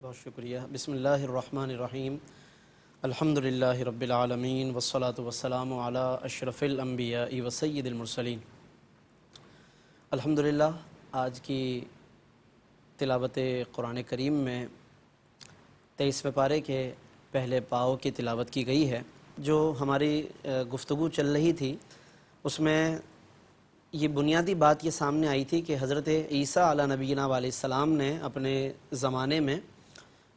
بہت شکریہ۔ بسم اللہ الرحمن الرحیم۔ الحمدللہ رب العالمین والصلاة والسلام علی اشرف الانبیاء وسید المرسلین۔ الحمدللہ آج کی تلاوت قرآن کریم میں 23ویں پارے کے پہلے پاؤ کی تلاوت کی گئی ہے۔ جو ہماری گفتگو چل رہی تھی اس میں یہ بنیادی بات یہ سامنے آئی تھی کہ حضرت عیسیٰ علیہ نبینا علیہ السلام نے اپنے زمانے میں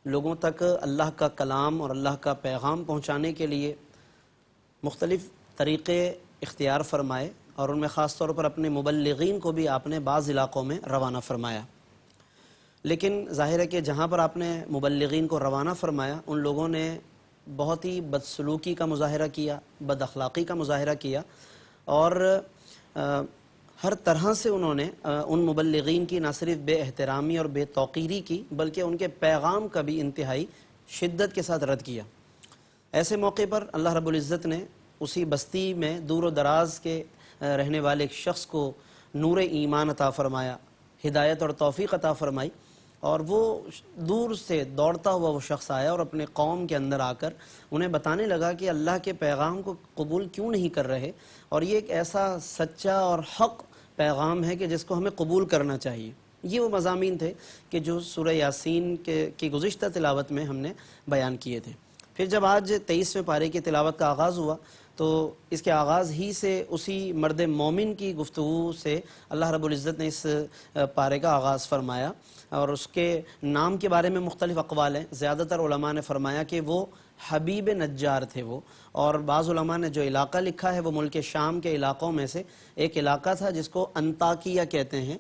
لوگوں تک اللہ کا کلام اور اللہ کا پیغام پہنچانے کے لیے مختلف طریقے اختیار فرمائے، اور ان میں خاص طور پر اپنے مبلغین کو بھی آپ نے بعض علاقوں میں روانہ فرمایا۔ لیکن ظاہر ہے کہ جہاں پر آپ نے مبلغین کو روانہ فرمایا ان لوگوں نے بہت ہی بدسلوکی کا مظاہرہ کیا، بد اخلاقی کا مظاہرہ کیا، اور ہر طرح سے انہوں نے ان مبلغین کی نہ صرف بے احترامی اور بے توقیری کی بلکہ ان کے پیغام کا بھی انتہائی شدت کے ساتھ رد کیا۔ ایسے موقع پر اللہ رب العزت نے اسی بستی میں دور و دراز کے رہنے والے ایک شخص کو نور ایمان عطا فرمایا، ہدایت اور توفیق عطا فرمائی، اور وہ دور سے دوڑتا ہوا وہ شخص آیا اور اپنے قوم کے اندر آ کر انہیں بتانے لگا کہ اللہ کے پیغام کو قبول کیوں نہیں کر رہے، اور یہ ایک ایسا سچا اور حق پیغام ہے کہ جس کو ہمیں قبول کرنا چاہیے۔ یہ وہ مضامین تھے کہ جو سورہ یاسین کی گزشتہ تلاوت میں ہم نے بیان کیے تھے۔ پھر جب آج 23ویں پارے کی تلاوت کا آغاز ہوا تو اس کے آغاز ہی سے اسی مرد مومن کی گفتگو سے اللہ رب العزت نے اس پارے کا آغاز فرمایا، اور اس کے نام کے بارے میں مختلف اقوال ہیں۔ زیادہ تر علماء نے فرمایا کہ وہ حبیب نجار تھے وہ، اور بعض علماء نے جو علاقہ لکھا ہے وہ ملک شام کے علاقوں میں سے ایک علاقہ تھا جس کو انطاکیہ کہتے ہیں،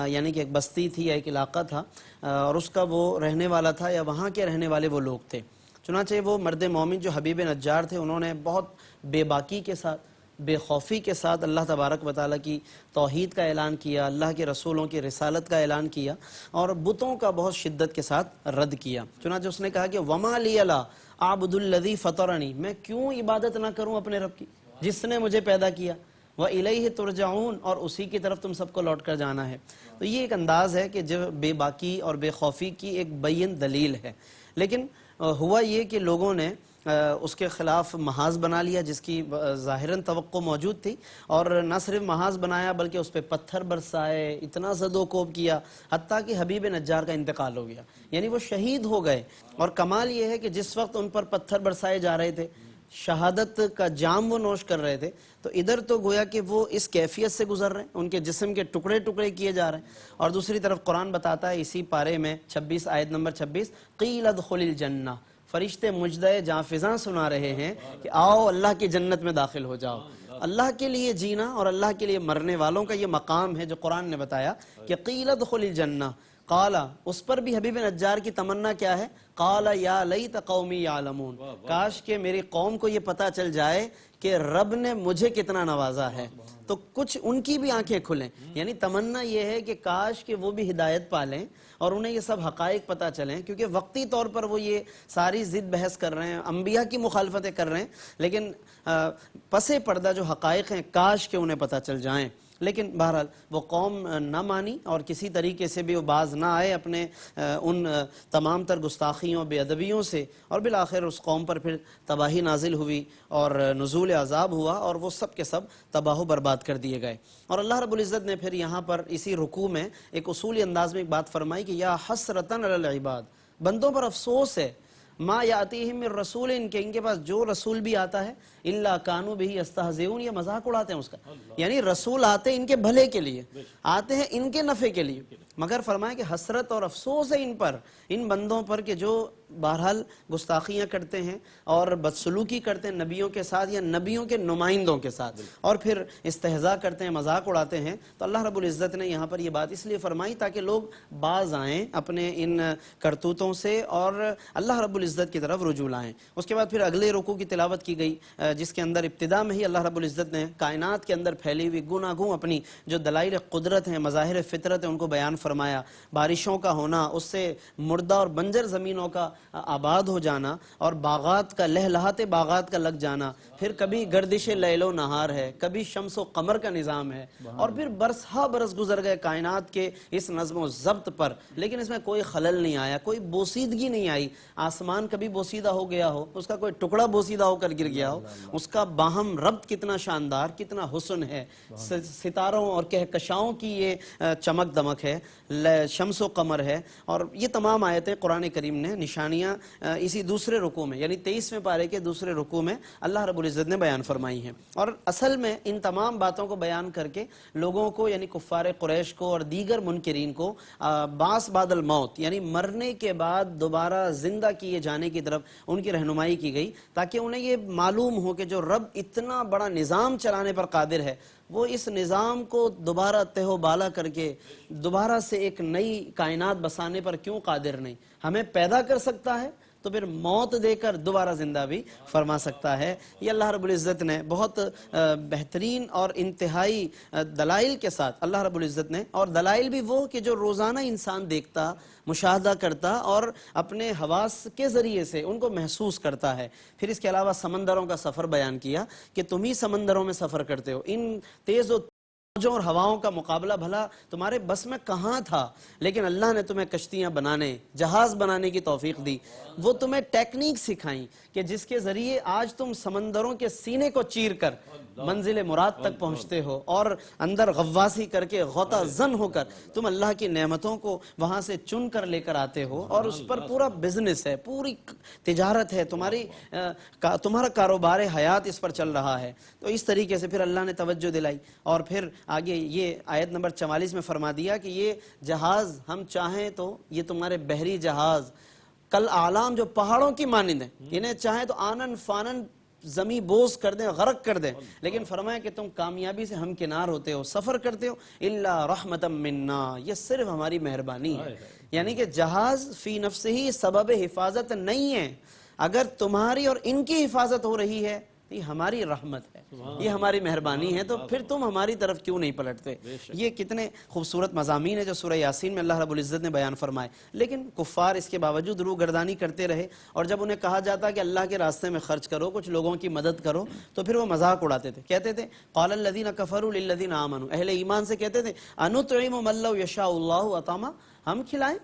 یعنی کہ ایک بستی تھی یا ایک علاقہ تھا، اور اس کا وہ رہنے والا تھا یا وہاں کے رہنے والے وہ لوگ تھے۔ چنانچہ وہ مرد مومن جو حبیب نجار تھے انہوں نے بہت بے باکی کے ساتھ، بے خوفی کے ساتھ اللہ تبارک و تعالیٰ کی توحید کا اعلان کیا، اللہ کے رسولوں کی رسالت کا اعلان کیا، اور بتوں کا بہت شدت کے ساتھ رد کیا۔ چنانچہ اس نے کہا کہ وَمَا لِيَ لَا أَعْبُدُ الَّذِي فَطَرَنِي، میں کیوں عبادت نہ کروں اپنے رب کی جس نے مجھے پیدا کیا، وَإِلَيْهِ تُرْجَعُونَ، اور اسی کی طرف تم سب کو لوٹ کر جانا ہے۔ تو یہ ایک انداز ہے کہ جو بے باکی اور بے خوفی کی ایک بین دلیل ہے۔ لیکن ہوا یہ کہ لوگوں نے اس کے خلاف محاذ بنا لیا جس کی ظاہراً توقع موجود تھی، اور نہ صرف محاذ بنایا بلکہ اس پہ پتھر برسائے، اتنا زد و کوب کیا حتیٰ کہ حبیب نجار کا انتقال ہو گیا، یعنی وہ شہید ہو گئے۔ اور کمال یہ ہے کہ جس وقت ان پر پتھر برسائے جا رہے تھے، شہادت کا جام وہ نوش کر رہے تھے، تو ادھر تو گویا کہ وہ اس کیفیت سے گزر رہے ہیں، ان کے جسم کے ٹکڑے ٹکڑے کیے جا رہے ہیں، اور دوسری طرف قرآن بتاتا ہے اسی پارے میں 26 آیت نمبر 26، قیل ادخل الجنہ، فرشتے مجدے جاں فضاں سنا رہے ہیں کہ آؤ اللہ کی جنت میں داخل ہو جاؤ۔ اللہ کے لیے جینا اور اللہ کے لیے مرنے والوں کا یہ مقام ہے جو قرآن نے بتایا کہ قیل ادخل الجنہ۔ قال، اس پر بھی حبیب نجار کی تمنا کیا ہے؟ قال یا لیت قومی یعلمون، کاش کہ میری قوم کو یہ پتہ چل جائے کہ رب نے مجھے کتنا نوازا ہے، تو کچھ ان کی بھی آنکھیں کھلیں۔ یعنی تمنا یہ ہے کہ کاش کہ وہ بھی ہدایت پالیں اور انہیں یہ سب حقائق پتہ چلیں، کیونکہ وقتی طور پر وہ یہ ساری ضد بحث کر رہے ہیں، انبیاء کی مخالفتیں کر رہے ہیں، لیکن پس پردہ جو حقائق ہیں کاش کہ انہیں پتہ چل جائیں۔ لیکن بہرحال وہ قوم نہ مانی اور کسی طریقے سے بھی وہ باز نہ آئے اپنے ان تمام تر گستاخیوں بے ادبیوں سے، اور بالآخر اس قوم پر پھر تباہی نازل ہوئی اور نزول عذاب ہوا، اور وہ سب کے سب تباہ و برباد کر دیے گئے۔ اور اللہ رب العزت نے پھر یہاں پر اسی رکوع میں ایک اصولی انداز میں ایک بات فرمائی کہ یا حسرتن علی العباد، بندوں پر افسوس ہے، ما یاتیہم من رسول، ان کے پاس جو رسول بھی آتا ہے الا کانوا بہ یستہزئون، یہ مذاق اڑاتے ہیں اس کا، یعنی رسول آتے ان کے بھلے کے لیے، آتے ہیں ان کے نفع کے لیے، مگر فرمایا کہ حسرت اور افسوس ہے ان پر، ان بندوں پر کہ جو بہرحال گستاخیاں کرتے ہیں اور بدسلوکی کرتے ہیں نبیوں کے ساتھ یا نبیوں کے نمائندوں کے ساتھ، اور پھر استہزاء کرتے ہیں، مذاق اڑاتے ہیں۔ تو اللہ رب العزت نے یہاں پر یہ بات اس لیے فرمائی تاکہ لوگ باز آئیں اپنے ان کرتوتوں سے اور اللہ رب العزت کی طرف رجوع لائیں۔ اس کے بعد پھر اگلے رکوع کی تلاوت کی گئی جس کے اندر ابتدا میں ہی اللہ رب العزت نے کائنات کے اندر پھیلی ہوئی گناگوں اپنی جو دلائل قدرت ہیں، مظاہر فطرت ہیں، ان کو بیان فرمایا، بارشوں کا ہونا، اس سے مردہ اور بنجر زمینوں کا آباد ہو جانا، اور باغات کا لہلہاتے باغات کا لگ جانا، پھر کبھی گردش لیل و نہار ہے، کبھی شمس و قمر کا نظام ہے، اور پھر برس ہا برس گزر گئے کائنات کے اس نظم و ضبط پر، لیکن اس میں کوئی خلل نہیں آیا، کوئی بوسیدگی نہیں آئی۔ آسمان کبھی بوسیدہ ہو گیا ہو، اس کا کوئی ٹکڑا بوسیدہ ہو کر گر گیا ہو، اس کا باہم ربط کتنا شاندار، کتنا حسن ہے، ستاروں اور کہکشاؤں کی یہ چمک دمک ہے، شمس و قمر ہے۔ اور یہ تمام آیتیں قرآن کریم نے نشانیاں اسی دوسرے رکوع میں یعنی 23ویں پارے کے دوسرے رکوع میں اللہ رب العزت نے بیان فرمائی ہیں۔ اور اصل میں ان تمام باتوں کو بیان کر کے لوگوں کو یعنی کفار قریش کو اور دیگر منکرین کو بعث بعد الموت یعنی مرنے کے بعد دوبارہ زندہ کیے جانے کی طرف ان کی رہنمائی کی گئی، تاکہ انہیں یہ معلوم ہو کہ جو رب اتنا بڑا نظام چلانے پر قادر ہے، وہ اس نظام کو دوبارہ تہ و بالا کر کے دوبارہ سے ایک نئی کائنات بسانے پر کیوں قادر نہیں؟ ہمیں پیدا کر سکتا ہے تو پھر موت دے کر دوبارہ زندہ بھی فرما سکتا ہے۔ یہ اللہ رب العزت نے بہت بہترین اور انتہائی دلائل کے ساتھ اللہ رب العزت نے، اور دلائل بھی وہ کہ جو روزانہ انسان دیکھتا، مشاہدہ کرتا اور اپنے حواس کے ذریعے سے ان کو محسوس کرتا ہے۔ پھر اس کے علاوہ سمندروں کا سفر بیان کیا کہ تم ہی سمندروں میں سفر کرتے ہو، ان تیز و موجوں اور ہواؤں کا مقابلہ بھلا تمہارے بس میں کہاں تھا، لیکن اللہ نے تمہیں کشتیاں بنانے، جہاز بنانے کی توفیق دی، وہ تمہیں ٹیکنیک سکھائیں کہ جس کے ذریعے آج تم سمندروں کے سینے کو چیر کر منزل مراد تک پہنچتے ہو، اور اندر غواصی کر کے غوطہ زن ہو کر تم اللہ کی نعمتوں کو وہاں سے چن کر لے کر آتے ہو، اور اس پر پورا بزنس ہے، پوری تجارت ہے، تمہارا کاروبار حیات اس پر چل رہا ہے۔ تو اس طریقے سے پھر اللہ نے توجہ دلائی، اور پھر آگے یہ آیت نمبر 44 میں فرما دیا کہ یہ جہاز ہم چاہیں تو یہ تمہارے بحری جہاز کل اعلام جو پہاڑوں کی مانند ہیں، انہیں چاہیں تو آنن فانن زمیں بوز کر دیں، غرق کر دیں، لیکن فرمایا کہ تم کامیابی سے ہمکنار ہوتے ہو، سفر کرتے ہو، الا رحمتا منا، یہ صرف ہماری مہربانی ہے۔ یعنی کہ جہاز فی نفسہ ہی سبب حفاظت نہیں ہے، اگر تمہاری اور ان کی حفاظت ہو رہی ہے یہ ہماری رحمت ہے، یہ ہماری مہربانی ہے، تو پھر تم ہماری طرف کیوں نہیں پلٹتے؟ یہ کتنے خوبصورت مضامین ہیں جو سورہ یاسین میں اللہ رب العزت نے بیان فرمائے، لیکن کفار اس کے باوجود روگردانی کرتے رہے، اور جب انہیں کہا جاتا کہ اللہ کے راستے میں خرچ کرو، کچھ لوگوں کی مدد کرو، تو پھر وہ مذاق اڑاتے تھے، کہتے تھے قال الذین کفروا للذین آمنوا، اہل ایمان سے کہتے تھے انطعم من لو یشاء اللہ اطعمہ، ہم کھلائیں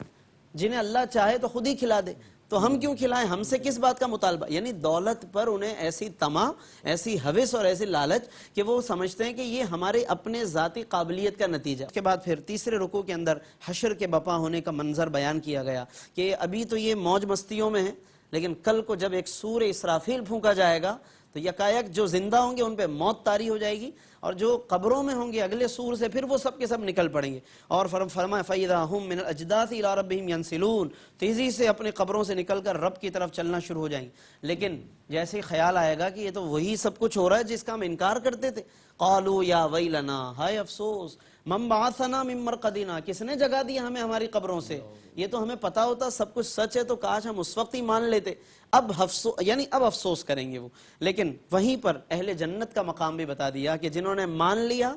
جنہیں اللہ چاہے تو خود ہی کھلا دے، تو ہم کیوں کھلائیں، ہم سے کس بات کا مطالبہ؟ یعنی دولت پر انہیں ایسی طمع، ایسی ہوس اور ایسی لالچ کہ وہ سمجھتے ہیں کہ یہ ہمارے اپنے ذاتی قابلیت کا نتیجہ۔ اس کے بعد پھر تیسرے رکوع کے اندر حشر کے بپا ہونے کا منظر بیان کیا گیا کہ ابھی تو یہ موج مستیوں میں ہے، لیکن کل کو جب ایک سور اسرافیل پھونکا جائے گا تو یکایک جو زندہ ہوں گے ان پہ موت طاری ہو جائے گی، اور جو قبروں میں ہوں گے اگلے سور سے پھر وہ سب کے سب نکل پڑیں گے، اور فرمایا فَإِذَا هُم مِّنَ الْأَجْدَاثِ إِلَىٰ رَبِّهِمْ يَنْسِلُونَ، تیزی سے اپنے قبروں سے نکل کر رب کی طرف چلنا شروع ہو جائیں گے۔ لیکن جیسے ہی خیال آئے گا کہ یہ تو وہی سب کچھ ہو رہا ہے جس کا ہم انکار کرتے تھے، قالوا یا ویلنا، ہائے افسوس، من بعثنا من مرقدنا، کس نے جگا دیا ہمیں ہماری قبروں سے؟ یہ تو ہمیں پتا ہوتا سب کچھ سچ ہے تو کاش ہم اس وقت ہی مان لیتے۔ اب افسوس کریں گے وہ۔ لیکن وہیں پر اہل جنت کا مقام بھی بتا دیا کہ جنہوں نے مان لیا،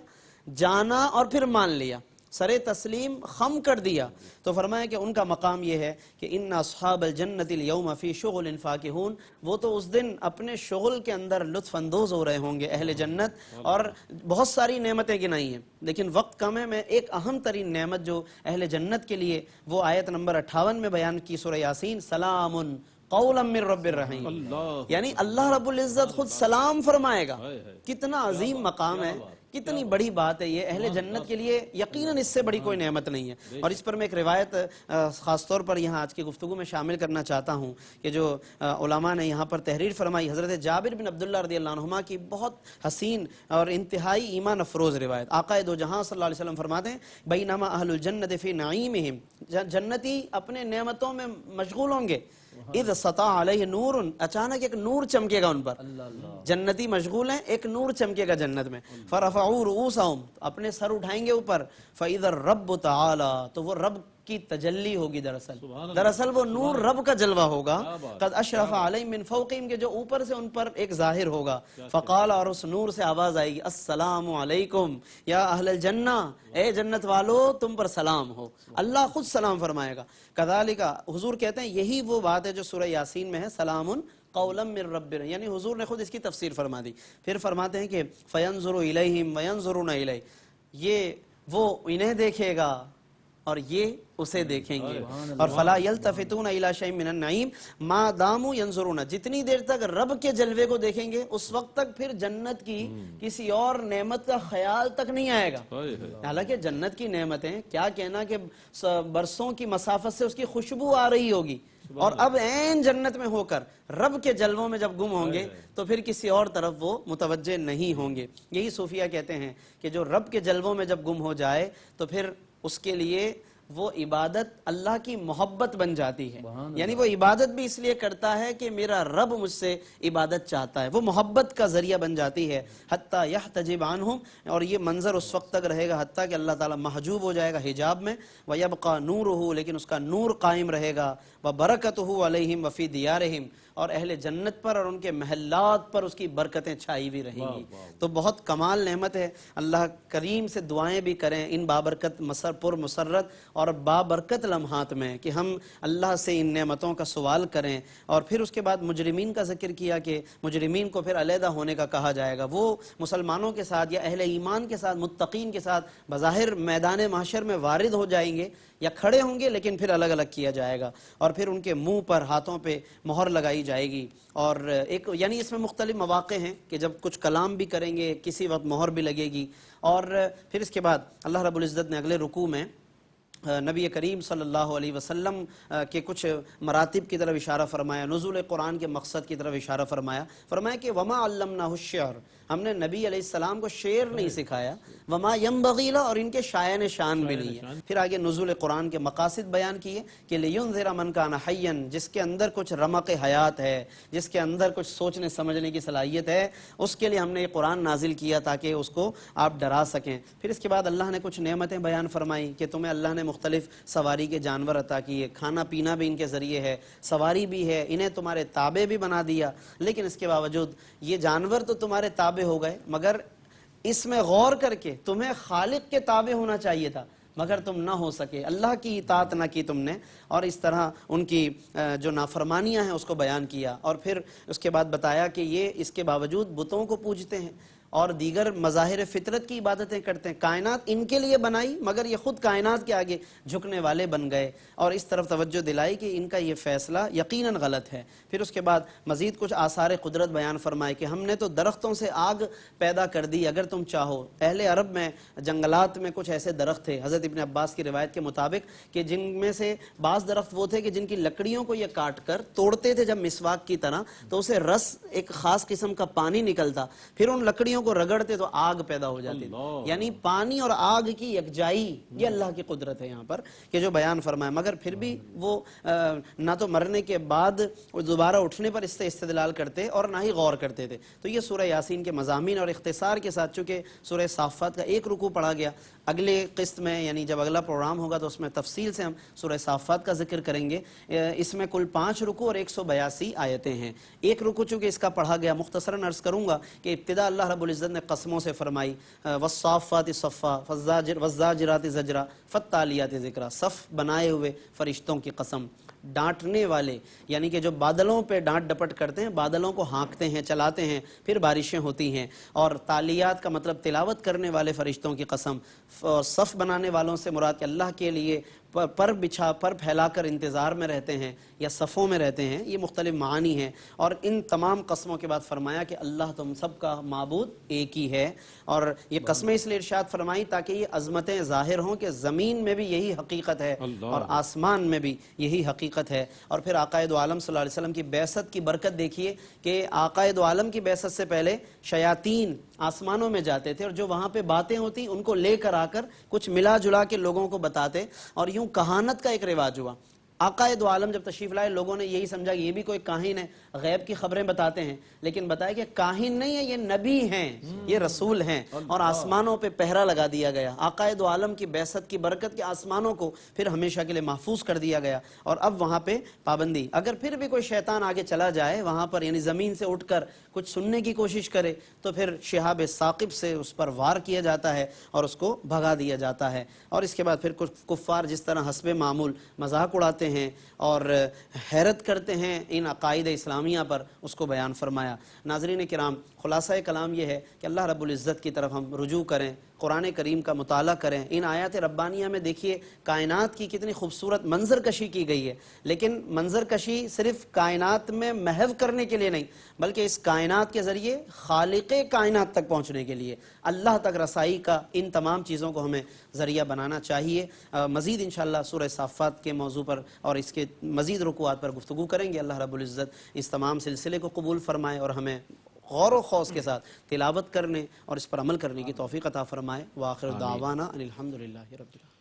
جانا اور پھر مان لیا، سر تسلیم خم کر دیا، تو فرمایا کہ ان کا مقام یہ ہے کہ ان اصحاب الجنت اليوم فی شغل فاکہون، وہ تو اس دن اپنے شغل کے اندر لطف اندوز ہو رہے ہوں گے اہل جنت، اور بہت ساری نعمتیں گنائی ہیں لیکن وقت کم ہے، میں ایک اہم ترین نعمت جو اہل جنت کے لیے وہ آیت نمبر 58 میں بیان کی سورہ یاسین، سلام قولا من رب الرحیم، یعنی اللہ رب العزت خود سلام فرمائے گا۔ کتنا عظیم مقام ہے، کتنی بڑی بات ہے یہ، اہل جنت کے لیے یقیناً اس سے بڑی کوئی نعمت نہیں ہے۔ اور اس پر میں ایک روایت خاص طور پر یہاں آج کی گفتگو میں شامل کرنا چاہتا ہوں کہ جو علماء نے یہاں پر تحریر فرمائی، حضرت جابر بن عبداللہ رضی اللہ عنہما کی بہت حسین اور انتہائی ایمان افروز روایت۔ آقا دو جہاں صلی اللہ علیہ وسلم فرماتے ہیں بینما اہل الجنت فی نعیمہم، جنتی اپنے نعمتوں میں مشغول ہوں گے، اذ سطع علیہ نور، اچانک ایک نور چمکے گا ان پر، جنتی مشغول ہیں، ایک نور چمکے گا جنت میں، فرفعوا رؤوسہم، اپنے سر اٹھائیں گے اوپر، فاذا الرب تعالی، تو وہ رب کی تجلی ہوگی دراصل وہ نور رب کا جلوہ ہوگا قد اشرف علیہم من فوقہم، کہ جو اوپر سے ان پر ایک ظاہر ہوگا. فقال، اور اس نور سے آواز آئے گی السلام علیکم یا اہل الجنہ، اے جنت والو تم پر سلام ہو. اللہ خود سلام فرمائے گا. کذالک، حضور کہتے ہیں یہی وہ بات ہے جو سورہ یاسین میں ہے سلام قولا من رب، یعنی حضور نے خود اس کی تفسیر فرما دی. پھر فرماتے ہیں کہ فینظر الیہم وینظرون الیہ، یہ وہ انہیں دیکھے گا اور یہ اسے دیکھیں گے. اور فلا یلتفتون الی شیء من النعیم ما داموا ینظرون، جتنی دیر تک رب کے جلوے کو دیکھیں گے اس وقت تک پھر جنت کی کسی اور نعمت کا خیال تک نہیں آئے گا. حالانکہ جنت کی نعمتیں کیا کہنا کہ برسوں کی مسافت سے اس کی خوشبو آ رہی ہوگی، اور اب عین جنت میں ہو کر رب کے جلووں میں جب گم ہوں گے تو پھر کسی اور طرف وہ متوجہ نہیں ہوں گے. یہی صوفیہ کہتے ہیں کہ جو رب کے جلووں میں جب گم ہو جائے تو پھر اس کے لیے وہ عبادت اللہ کی محبت بن جاتی ہے. یعنی وہ عبادت بھی اس لیے کرتا ہے کہ میرا رب مجھ سے عبادت چاہتا ہے، وہ محبت کا ذریعہ بن جاتی ہے. حتیٰ یحتجب عنہم، اور یہ منظر اس وقت تک رہے گا حتیٰ کہ اللہ تعالیٰ محجوب ہو جائے گا حجاب میں. وَيَبْقَى نُورُهُ، لیکن اس کا نور قائم رہے گا. وَبَرَكَتُهُ عَلَيْهِمْ وَفِي دِيَارِهِمْ، اور اہل جنت پر اور ان کے محلات پر اس کی برکتیں چھائی بھی رہیں گی. تو بہت کمال نعمت ہے. اللہ کریم سے دعائیں بھی کریں ان بابرکت پر مسرت اور بابرکت لمحات میں کہ ہم اللہ سے ان نعمتوں کا سوال کریں. اور پھر اس کے بعد مجرمین کا ذکر کیا کہ مجرمین کو پھر علیحدہ ہونے کا کہا جائے گا. وہ مسلمانوں کے ساتھ یا اہل ایمان کے ساتھ متقین کے ساتھ بظاہر میدان محشر میں وارد ہو جائیں گے یا کھڑے ہوں گے، لیکن پھر الگ الگ کیا جائے گا. اور پھر ان کے منہ پر ہاتھوں پہ مہر لگائی جائے گی. اور ایک یعنی اس میں مختلف مواقع ہیں کہ جب کچھ کلام بھی کریں گے کسی وقت مہر بھی لگے گی. اور پھر اس کے بعد اللہ رب العزت نے اگلے رکوع میں نبی کریم صلی اللہ علیہ وسلم کے کچھ مراتب کی طرف اشارہ فرمایا، نزول قرآن کے مقصد کی طرف اشارہ فرمایا. فرمایا کہ وما علمناہ الشعر، ہم نے نبی علیہ السلام کو شعر نہیں سکھایا. وما ينبغي له، اور ان کے شایان شان بھی نہیں ہے. پھر آگے نزول قرآن کے مقاصد بیان کیے کہ لینذر من کان حیا، جس کے اندر کچھ رمق حیات ہے، جس کے اندر کچھ سوچنے سمجھنے کی صلاحیت ہے، اس کے لیے ہم نے یہ قرآن نازل کیا تاکہ اس کو آپ ڈرا سکیں. پھر اس کے بعد اللہ نے کچھ نعمتیں بیان فرمائی کہ تمہیں اللہ نے مختلف سواری کے جانور عطا کیے، کھانا پینا بھی ان کے ذریعے ہے، سواری بھی ہے، انہیں تمہارے تابع بھی بنا دیا. لیکن اس کے باوجود یہ جانور تو تمہارے تابع ہو گئے، مگر اس میں غور کر کے تمہیں خالق کے تابع ہونا چاہیے تھا، مگر تم نہ ہو سکے، اللہ کی اطاعت نہ کی تم نے. اور اس طرح ان کی جو نافرمانیاں ہیں اس کو بیان کیا. اور پھر اس کے بعد بتایا کہ یہ اس کے باوجود بتوں کو پوجتے ہیں اور دیگر مظاہر فطرت کی عبادتیں کرتے ہیں. کائنات ان کے لیے بنائی مگر یہ خود کائنات کے آگے جھکنے والے بن گئے. اور اس طرف توجہ دلائی کہ ان کا یہ فیصلہ یقیناً غلط ہے. پھر اس کے بعد مزید کچھ آثار قدرت بیان فرمائے کہ ہم نے تو درختوں سے آگ پیدا کر دی اگر تم چاہو. اہل عرب میں جنگلات میں کچھ ایسے درخت تھے، حضرت ابن عباس کی روایت کے مطابق، کہ جن میں سے بعض درخت وہ تھے کہ جن کی لکڑیوں کو یہ کاٹ کر توڑتے تھے جب مسواک کی طرح تو اسے رس ایک خاص قسم کا پانی نکلتا، پھر ان لکڑیوں کو رگڑتے تو آگ پیدا ہو جاتی. یعنی پانی اور آگ کی یکجائی، یہ اللہ کی قدرت ہے یہاں پر کہ جو بیان فرمایا. مگر پھر بھی وہ نہ تو مرنے کے بعد دوبارہ اٹھنے پر اس سے استدلال کرتے اور نہ ہی غور کرتے تھے. تو یہ سورہ یاسین کے مضامین اور اختصار کے ساتھ چونکہ سورہ صافات کا ایک رکوع پڑھا گیا، اگلے قسط میں یعنی جب اگلا پروگرام ہوگا تو اس میں تفصیل سے ہم سورہ صافات کا ذکر کریں گے. اس میں کل 5 رکوع اور 182 آیتیں ہیں. ایک رکوع چونکہ اس کا پڑھا گیا، مختصراً عرض کروں گا کہ ابتدا اللہ رب العزت نے قسموں سے فرمائی، والصافات صفا والزاجرات زجرا فالتالیات ذکرا، صف بنائے ہوئے فرشتوں کی قسم، ڈانٹنے والے یعنی کہ جو بادلوں پہ ڈانٹ ڈپٹ کرتے ہیں، بادلوں کو ہانکتے ہیں، چلاتے ہیں، پھر بارشیں ہوتی ہیں. اور تالیات کا مطلب تلاوت کرنے والے فرشتوں کی قسم. صف بنانے والوں سے مراد کہ اللہ کے لیے پر پھیلا کر انتظار میں رہتے ہیں یا صفوں میں رہتے ہیں، یہ مختلف معانی ہیں. اور ان تمام قسموں کے بعد فرمایا کہ اللہ تم سب کا معبود ایک ہی ہے. اور یہ قسمیں اس لیے ارشاد فرمائی تاکہ یہ عظمتیں ظاہر ہوں کہ زمین میں بھی یہی حقیقت ہے اور آسمان میں بھی یہی حقیقت ہے. اور پھر آقا دو عالم صلی اللہ علیہ وسلم کی بعثت کی برکت دیکھیے کہ آقا دو عالم کی بعثت سے پہلے شیاطین آسمانوں میں جاتے تھے اور جو وہاں پہ باتیں ہوتی ان کو لے کر آ کر کچھ ملا جلا کے لوگوں کو بتاتے. اور یوں کہانت کا ایک رواج ہوا آقا دو عالم جب تشریف لائے لوگوں نے یہی سمجھا کہ یہ بھی کوئی کاہن ہے، غیب کی خبریں بتاتے ہیں، لیکن بتایا کہ کاہن نہیں ہے، یہ نبی ہیں، یہ رسول ہیں، اور آسمانوں پہ پہرا لگا دیا گیا۔ آقا دو عالم کی بعثت کی برکت کے آسمانوں کو پھر ہمیشہ کے لیے محفوظ کر دیا گیا، اور اب وہاں پہ پابندی، اگر پھر بھی کوئی شیطان آگے چلا جائے وہاں پر، یعنی زمین سے اٹھ کر کچھ سننے کی کوشش کرے، تو پھر شہاب ثاقب سے اس پر وار کیا جاتا ہے اور اس کو بھگا دیا جاتا ہے۔ اور اس کے بعد پھر کچھ کفار جس طرح حسب معمول مذاق اڑاتے ہیں اور حیرت کرتے ہیں ان عقائد اسلامیہ پر، اس کو بیان فرمایا۔ ناظرین کرام، خلاصہ کلام یہ ہے کہ اللہ رب العزت کی طرف ہم رجوع کریں، قرآن کریم کا مطالعہ کریں۔ ان آیات ربانیہ میں دیکھیے کائنات کی کتنی خوبصورت منظر کشی کی گئی ہے، لیکن منظر کشی صرف کائنات میں محو کرنے کے لیے نہیں، بلکہ اس کائنات کے ذریعے خالق کائنات تک پہنچنے کے لیے، اللہ تک رسائی کا ان تمام چیزوں کو ہمیں ذریعہ بنانا چاہیے۔ مزید انشاءاللہ سورہ صافات کے موضوع پر اور اس کے مزید رکوعات پر گفتگو کریں گے۔ اللہ رب العزت اس تمام سلسلے کو قبول فرمائے اور ہمیں غور و خوض کے ساتھ تلاوت کرنے اور اس پر عمل کرنے کی توفیق عطا فرمائے۔ وآخر دعوانا ان الحمدللہ رب العالمین۔